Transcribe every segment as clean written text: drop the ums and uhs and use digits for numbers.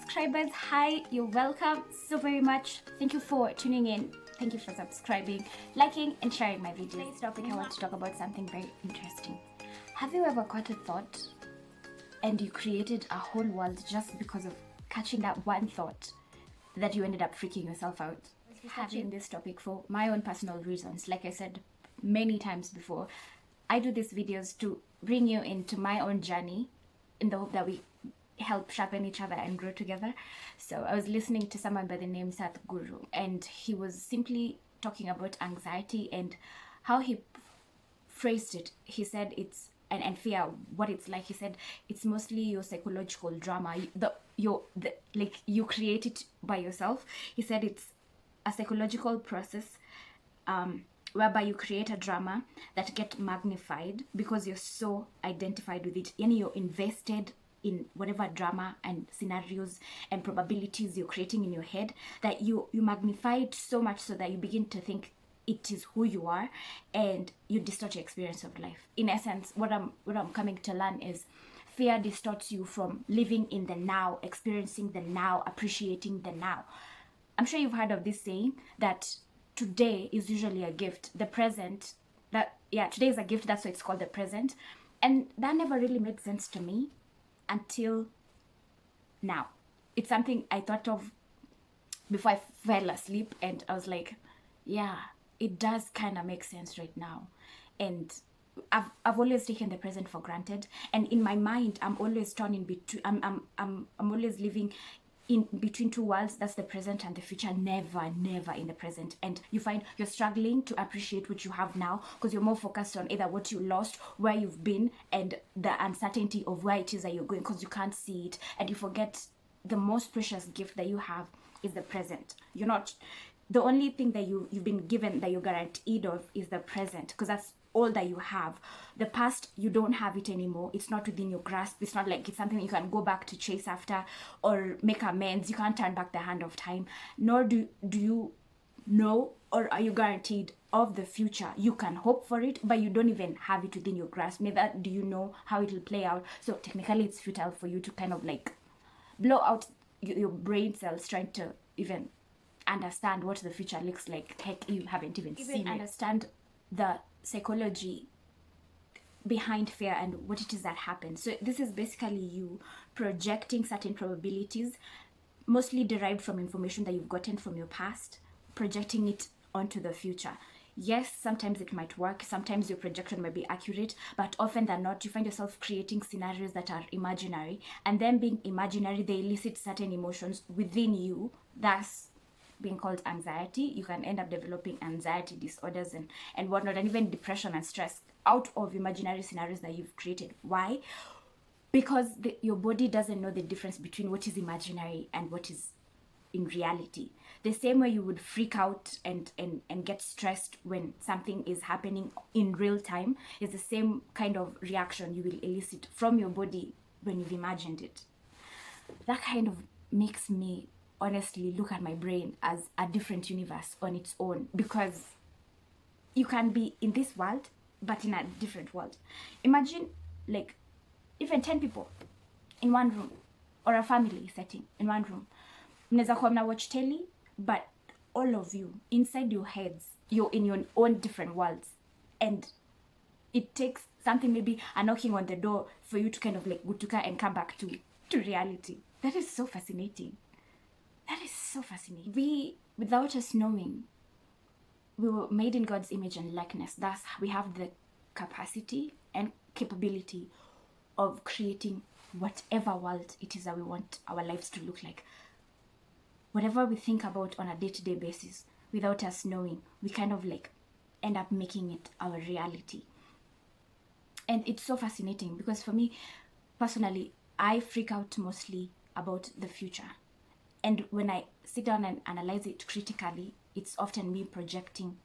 subscribers, hi, you're welcome so very much. Thank you for tuning in. Thank you for subscribing, liking, and sharing my videos. Today's topic, I want to talk about something very interesting. Have you ever caught a thought and you created a whole world just because of catching that one thought that you ended up freaking yourself out? Having this topic for my own personal reasons. Like I said many times before, I do these videos to bring you into my own journey in the hope that we help sharpen each other and grow together. So I was listening to someone by the name Sadh, and he was simply talking about anxiety and how he phrased it. He said it's and fear, what it's like. He said it's mostly your psychological drama, like you create it by yourself. He said it's a psychological process whereby you create a drama that get magnified because you're so identified with it, and you're invested in whatever drama and scenarios and probabilities you're creating in your head, that you magnify it so much so that you begin to think it is who you are, and you distort your experience of life. In essence, what I'm coming to learn is fear distorts you from living in the now, experiencing the now, appreciating the now. I'm sure you've heard of this saying that today is usually a gift. The present, today is a gift, that's why it's called the present. And that never really made sense to me until now. It's something I thought of before I fell asleep, and I was like, yeah, it does kind of make sense right now. And I've always taken the present for granted, and in my mind I'm always torn in between. I'm always living in between two worlds. That's the present and the future, never in the present. And you find you're struggling to appreciate what you have now because you're more focused on either what you lost, where you've been, and the uncertainty of where it is that you're going, because you can't see it, and you forget the most precious gift that you have is the present. You're not, the only thing that you've been given that you're guaranteed of is the present, because that's all that you have. The past, you don't have it anymore. It's not within your grasp. It's not like it's something you can go back to chase after or make amends. You can't turn back the hand of time. Nor do you know, or are you guaranteed of the future. You can hope for it, but you don't even have it within your grasp. Neither do you know how it will play out. So technically it's futile for you to kind of like blow out your brain cells trying to even understand what the future looks like. Heck, you haven't even seen it. Understand the psychology behind fear and what it is that happens. So this is basically you projecting certain probabilities, mostly derived from information that you've gotten from your past, projecting it onto the future. Yes, sometimes it might work, sometimes your projection might be accurate, but often than not, you find yourself creating scenarios that are imaginary, and then being imaginary, they elicit certain emotions within you, thus being called anxiety. You can end up developing anxiety disorders and whatnot, and even depression and stress out of imaginary scenarios that you've created. Why? Because your body doesn't know the difference between what is imaginary and what is in reality. The same way you would freak out and get stressed when something is happening in real time is the same kind of reaction you will elicit from your body when you've imagined it. That kind of makes me honestly look at my brain as a different universe on its own, because you can be in this world but in a different world. Imagine like even 10 people in one room, or a family setting in one room. Mnaweza kuwa mna watch telly, but all of you inside your heads, you're in your own different worlds, and it takes something, maybe a knocking on the door, for you to kind of like gutuka and come back to reality. That is so fascinating. That is so fascinating. We, without us knowing, we were made in God's image and likeness. Thus, we have the capacity and capability of creating whatever world it is that we want our lives to look like. Whatever we think about on a day-to-day basis, without us knowing, we kind of like end up making it our reality. And it's so fascinating because for me, personally, I freak out mostly about the future. And when I sit down and analyze it critically, it's often me projecting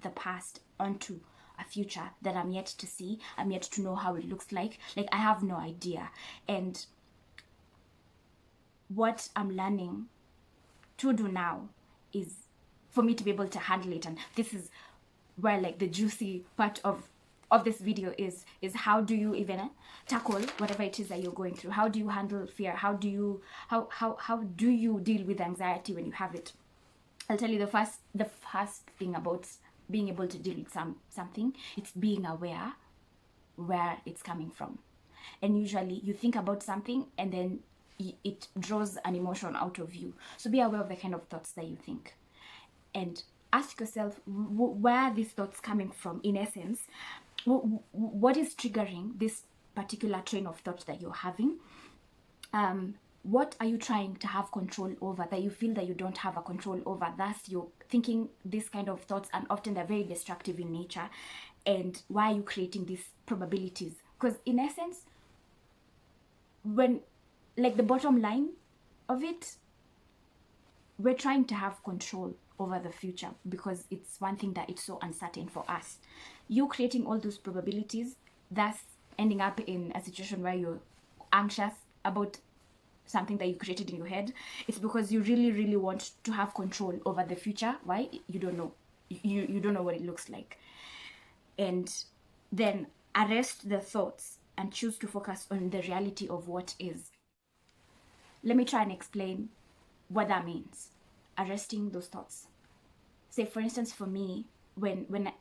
the past onto a future that I'm yet to see. I'm yet to know how it looks like. Like, I have no idea. And what I'm learning to do now is for me to be able to handle it. And this is where like the juicy part of of this video is how do you even tackle whatever it is that you're going through? How do you handle fear? How do you deal with anxiety when you have it? I'll tell you the first thing about being able to deal with something, it's being aware where it's coming from. And usually you think about something and then it draws an emotion out of you. So be aware of the kind of thoughts that you think, and ask yourself where are these thoughts coming from. In essence, what is triggering this particular train of thought that you're having? What are you trying to have control over that you feel that you don't have a control over? Thus you're thinking this kind of thoughts, and often they're very destructive in nature. And why are you creating these probabilities? Because in essence, when, like, the bottom line of it, we're trying to have control over the future because it's one thing that it's so uncertain for us. You creating all those probabilities, thus ending up in a situation where you're anxious about something that you created in your head. It's because you really, really want to have control over the future. Why? You don't know. You don't know what it looks like. And then arrest the thoughts and choose to focus on the reality of what is. Let me try and explain what that means. Arresting those thoughts. Say, for instance, for me, when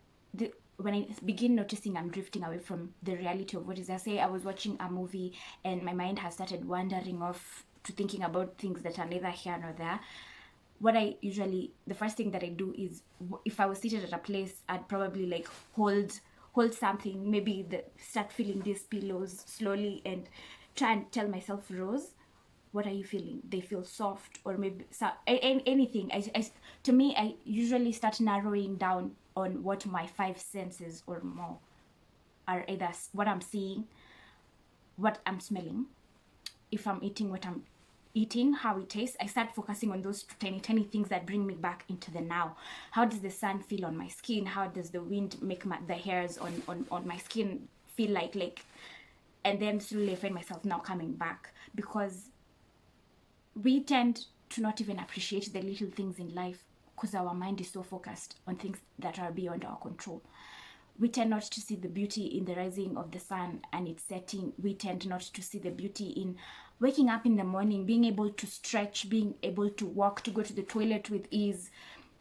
I begin noticing I'm drifting away from the reality of what is, I say I was watching a movie and my mind has started wandering off to thinking about things that are neither here nor there. What I usually, the first thing that I do is, if I was seated at a place, I'd probably like hold something, maybe start feeling these pillows slowly and try and tell myself, Rose, what are you feeling? They feel soft, or maybe anything. To me, I usually start narrowing down on what my 5 senses or more are, either what I'm seeing, what I'm smelling, if I'm eating, what I'm eating, how it tastes. I start focusing on those tiny things that bring me back into the now. How does the sun feel on my skin? How does the wind make the hairs on my skin feel like? And then slowly I find myself now coming back, because we tend to not even appreciate the little things in life because our mind is so focused on things that are beyond our control. We tend not to see the beauty in the rising of the sun and its setting. We tend not to see the beauty in waking up in the morning, being able to stretch, being able to walk, to go to the toilet with ease,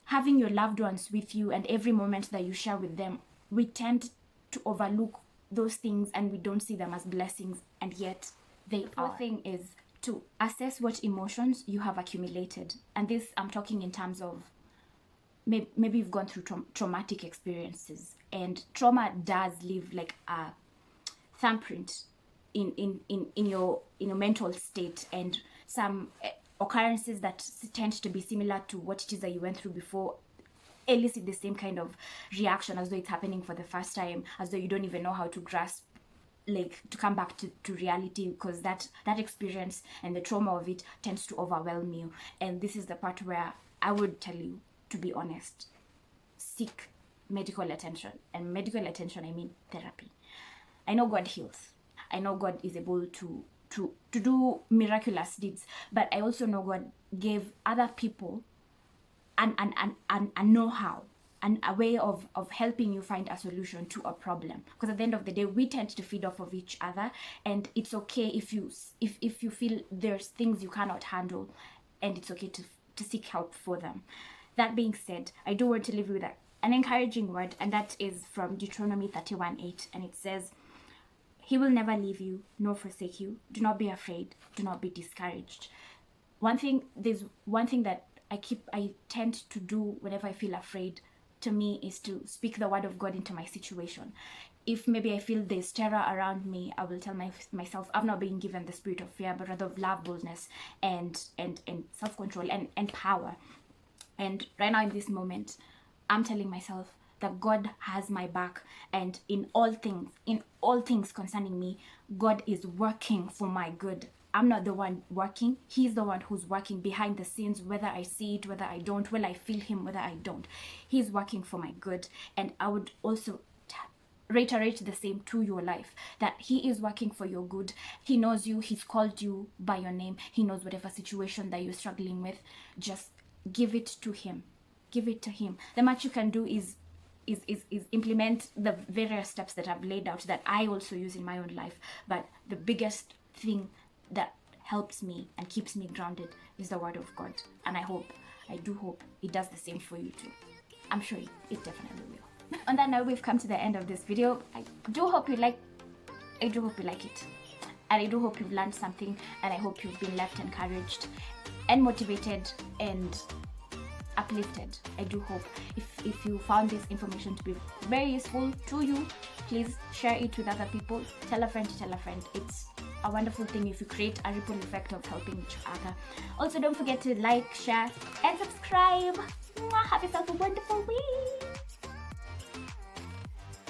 having your loved ones with you, and every moment that you share with them. We tend to overlook those things and we don't see them as blessings, and yet they are. The thing is to assess what emotions you have accumulated. And this, I'm talking in terms of maybe you've gone through traumatic experiences, and trauma does leave like a thumbprint in your mental state, and some occurrences that tend to be similar to what it is that you went through before elicit the same kind of reaction, as though it's happening for the first time, as though you don't even know how to grasp, like, to come back to reality, because that experience and the trauma of it tends to overwhelm you. And this is the part where I would tell you, to be honest, seek medical attention. And medical attention, I mean therapy. I know God heals. I know God is able to do miraculous deeds, but I also know God gave other people a know-how and a way of helping you find a solution to a problem. Because at the end of the day, we tend to feed off of each other, and it's okay if you feel there's things you cannot handle, and it's okay to seek help for them. That being said, I do want to leave you with an encouraging word, and that is from Deuteronomy 31:8, and it says, He will never leave you nor forsake you. Do not be afraid. Do not be discouraged. There's one thing that I tend to do whenever I feel afraid, to me, is to speak the word of God into my situation. If maybe I feel there's terror around me, I will tell myself, I've not been given the spirit of fear, but rather of love, boldness, and self-control and power. And right now in this moment, I'm telling myself that God has my back, and in all things concerning me, God is working for my good. I'm not the one working. He's the one who's working behind the scenes, whether I see it, whether I don't, whether I feel him, whether I don't. He's working for my good. And I would also reiterate the same to your life, that he is working for your good. He knows you. He's called you by your name. He knows whatever situation that you're struggling with. Just give it to him. Give it to him. The much you can do is is implement the various steps that I've laid out that I also use in my own life. But the biggest thing that helps me and keeps me grounded is the Word of God. And I do hope it does the same for you too. I'm sure it definitely will. On that note, we've come to the end of this video. I do hope you like it. And I do hope you've learned something, and I hope you've been left encouraged and motivated and uplifted. I do hope if you found this information to be very useful to you, please share it with other people. Tell a friend to tell a friend. It's a wonderful thing if you create a ripple effect of helping each other. Also, don't forget to like, share, and subscribe. Have yourself a wonderful week.